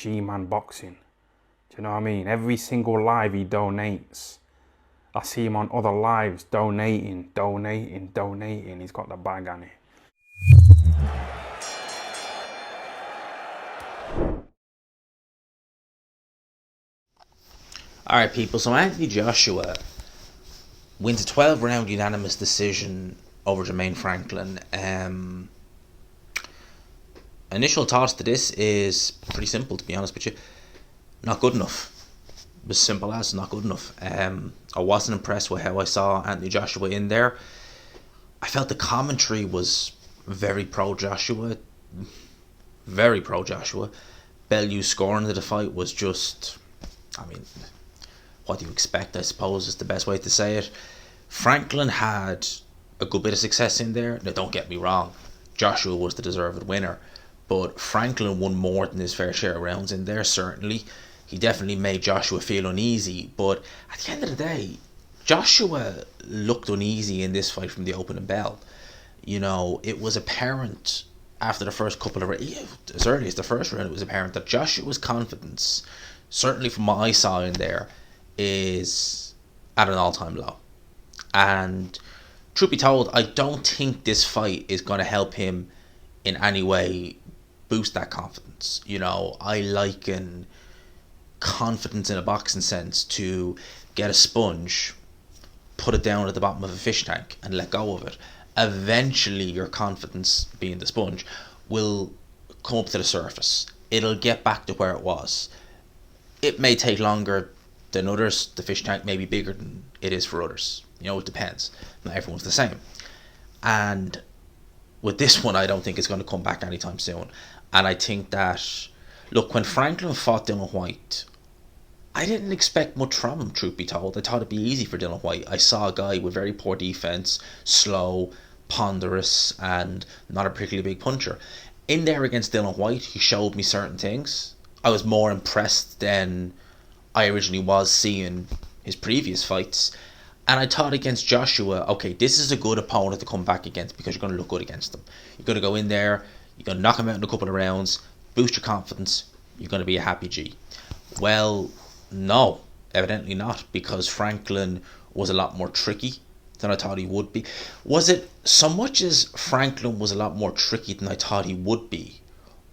G-Man Boxing. Do you know what I mean? Every single live he donates. I see him on other lives donating. He's got the bag on it. Alright, people, so Anthony Joshua wins a 12-round unanimous decision over Jermaine Franklin. Initial thoughts to this is pretty simple, to be honest with you. Not good enough. As simple as not good enough. I wasn't impressed with how I saw Anthony Joshua in there. I felt the commentary was very pro-Joshua. Very pro-Joshua. Bellew's scoring of the fight was just... I mean, what do you expect, I suppose, is the best way to say it. Franklin had a good bit of success in there. Now, don't get me wrong. Joshua was the deserved winner. But Franklin won more than his fair share of rounds in there, certainly. He definitely made Joshua feel uneasy. But at the end of the day, Joshua looked uneasy in this fight from the opening bell. You know, it was apparent after the first couple of rounds, as early as the first round, it was apparent that Joshua's confidence, certainly from what I saw in there, is at an all-time low. And truth be told, I don't think this fight is going to help him in any way boost that confidence. You know, I liken confidence in a boxing sense to get a sponge, put it down at the bottom of a fish tank and let go of it. Eventually your confidence, being the sponge, will come up to the surface. It'll get back to where it was. It may take longer than others. The fish tank may be bigger than it is for others. You know, it depends. Not everyone's the same. And with this one, I don't think it's going to come back anytime soon. And I think that, look, when Franklin fought Dylan White, I didn't expect much from him, truth be told. I thought it'd be easy for Dylan White. I saw a guy with very poor defense, slow, ponderous, and not a particularly big puncher. In there against Dylan White, he showed me certain things. I was more impressed than I originally was seeing his previous fights. And I thought against Joshua, okay, this is a good opponent to come back against because you're going to look good against him. You're going to go in there, you're going to knock him out in a couple of rounds, boost your confidence, you're going to be a happy G. Well, no, evidently not, because Franklin was a lot more tricky than I thought he would be. Was it so much as Franklin was a lot more tricky than I thought he would be?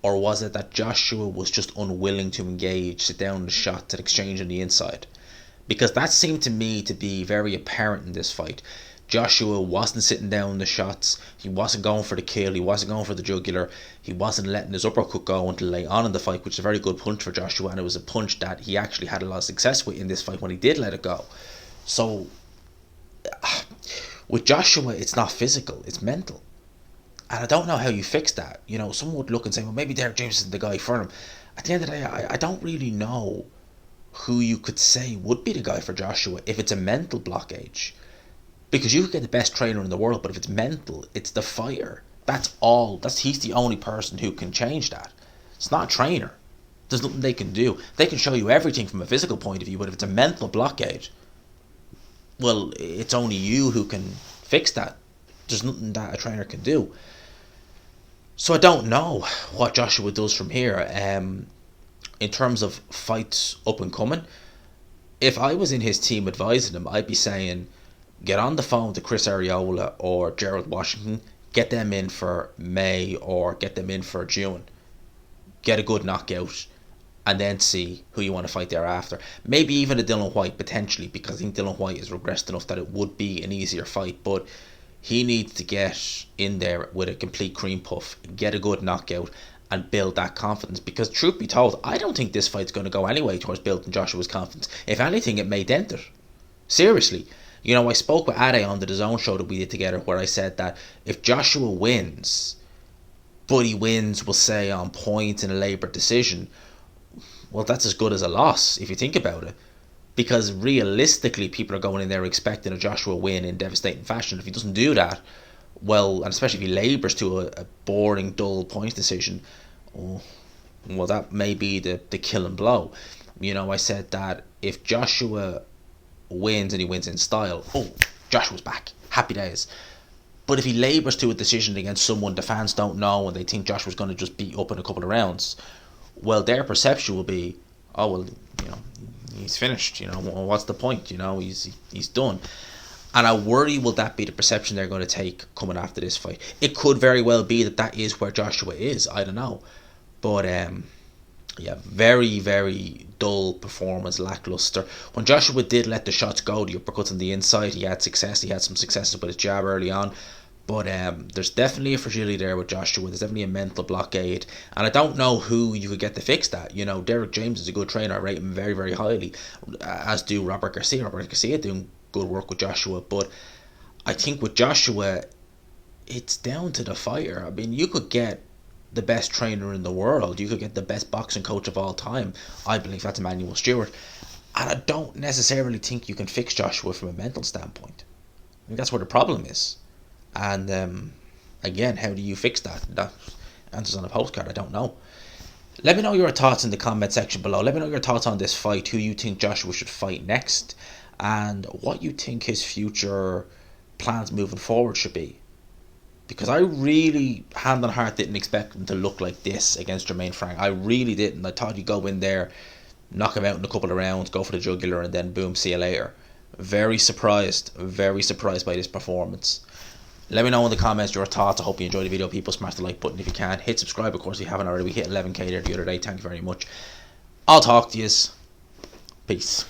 Or was it that Joshua was just unwilling to engage, sit down in the shots and exchange on the inside? Because that seemed to me to be very apparent in this fight. Joshua wasn't sitting down in the shots. He wasn't going for the kill. He wasn't going for the jugular. He wasn't letting his uppercut go until late on in the fight, which is a very good punch for Joshua. And it was a punch that he actually had a lot of success with in this fight when he did let it go. So, with Joshua, it's not physical. It's mental. And I don't know how you fix that. You know, someone would look and say, well, maybe Derek James isn't the guy for him. At the end of the day, I don't really know who you could say would be the guy for Joshua if it's a mental blockage. Because you could get the best trainer in the world, but if it's mental, it's the fire. That's all. He's the only person who can change that. It's not a trainer. There's nothing they can do. They can show you everything from a physical point of view, but if it's a mental blockage, well, it's only you who can fix that. There's nothing that a trainer can do. So I don't know what Joshua does from here. In terms of fights up and coming, if I was in his team advising him, I'd be saying, get on the phone to Chris Arreola or Gerald Washington, get them in for May or get them in for June. Get a good knockout and then see who you want to fight thereafter. Maybe even a Dylan White potentially, because I think Dylan White has regressed enough that it would be an easier fight, but he needs to get in there with a complete cream puff, get a good knockout and build that confidence. Because truth be told, I don't think this fight's going to go anyway towards building Joshua's confidence. If anything, it may dent it. Seriously. You know, I spoke with Ade on the DAZN show that we did together where I said that if Joshua wins, but he wins, we'll say, on points in a laboured decision, well, that's as good as a loss, if you think about it. Because realistically, people are going in there expecting a Joshua win in devastating fashion. If he doesn't do that, well, and especially if he labours to a boring, dull points decision, well, that may be the killing blow. You know, I said that if Joshua wins and he wins in style, Joshua's back, happy days. But if he labours to a decision against someone the fans don't know and they think Joshua's going to just beat up in a couple of rounds, well, their perception will be, oh well, you know, he's finished. You know, what's the point? You know, he's done. And I worry, will that be the perception they're going to take coming after this fight? It could very well be that is where Joshua is. I don't know, but yeah, very, very dull performance, lackluster. When Joshua did let the shots go, the uppercuts on the inside, he had success. He had some successes with his jab early on. But there's definitely a fragility there with Joshua. There's definitely a mental blockade. And I don't know who you could get to fix that. You know, Derek James is a good trainer. I rate him very, very highly. As do Robert Garcia. Robert Garcia doing good work with Joshua. But I think with Joshua, it's down to the fighter. I mean, you could get the best trainer in the world. You could get the best boxing coach of all time. I believe that's Emmanuel Stewart. And I don't necessarily think you can fix Joshua from a mental standpoint. I think that's where the problem is. And again, how do you fix that? That answers on a postcard. I don't know. Let me know your thoughts in the comment section below. Let me know your thoughts on this fight. Who you think Joshua should fight next, and what you think his future plans moving forward should be. Because I really, hand on heart, didn't expect him to look like this against Jermaine Frank. I really didn't. I thought he'd go in there, knock him out in a couple of rounds, go for the jugular, and then boom, see you later. Very surprised by this performance. Let me know in the comments your thoughts. I hope you enjoyed the video, people. Smash the like button if you can. Hit subscribe, of course, if you haven't already. We hit 11k there the other day. Thank you very much. I'll talk to yous. Peace.